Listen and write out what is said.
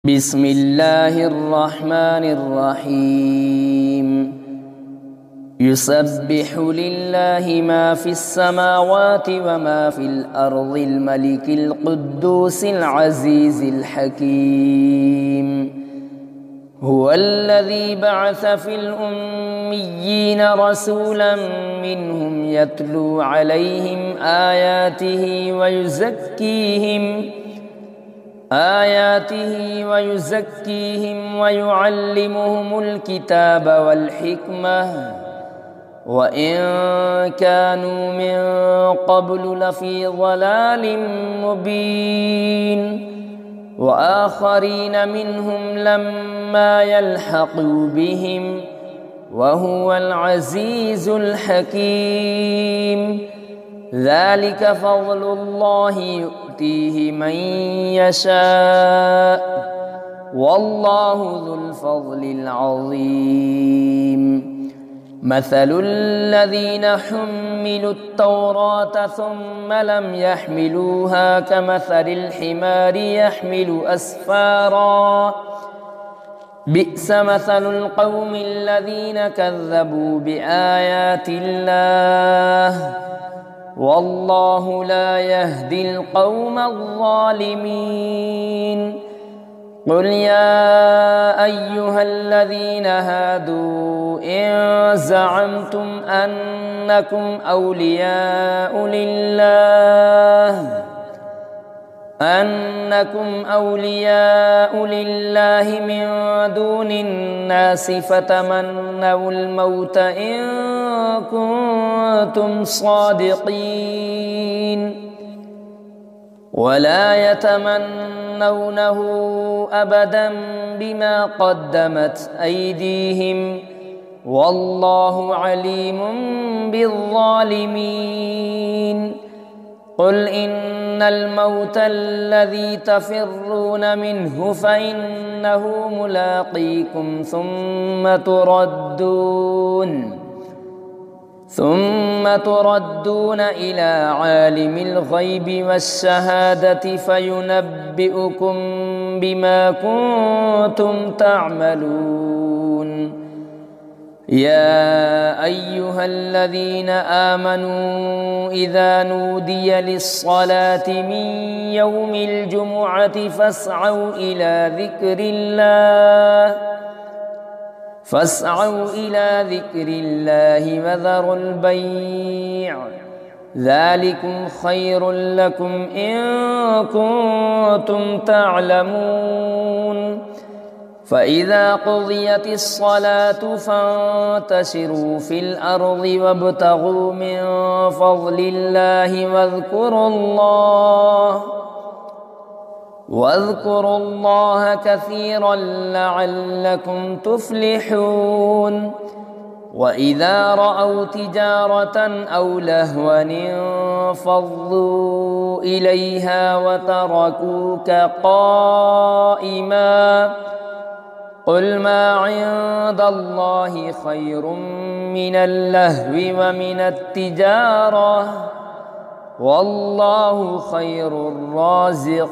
بسم الله الرحمن الرحيم يسبح لله ما في السماوات وما في الأرض الملك القدوس العزيز الحكيم هو الذي بعث في الأميين رسولا منهم يتلو عليهم آياته ويزكيهم ويعلمهم الكتاب والحكمة وإن كانوا من قبل لفي ضلال مبين وآخرين منهم لما يلحقوا بهم وهو العزيز الحكيم ذلك فضل الله يؤتيه من يشاء والله ذو الفضل العظيم مثل الذين حملوا التوراة ثم لم يحملوها كمثل الحمار يحمل أسفارا بئس مثل القوم الذين كذبوا بآيات الله والله لا يهدي القوم الظالمين قل يا أيها الذين هادوا إن زعمتم أنكم أولياء لله من دون الناس فتمنوا الموت إن كنتم صادقين ولا يتمنونه أبدا بما قدمت أيديهم والله عليم بالظالمين قل إن الموت الذي تفرون منه فإنه ملاقيكم ثم تردون إلى عالم الغيب والشهادة فينبئكم بما كنتم تعملون يا أيها الذين آمنوا إذا نودي للصلاة من يوم الجمعة فاسعوا إلى ذكر الله وذروا البيع ذلكم خير لكم إن كنتم تعلمون فإذا قضيت الصلاة فانتشروا في الأرض وابتغوا من فضل الله واذكروا الله كثيرا لعلكم تفلحون وإذا رأوا تجارة أو لهوا انفضوا إليها وتركوك قائما قل ما عند الله خير من اللهو ومن التجارة والله خير الرازقين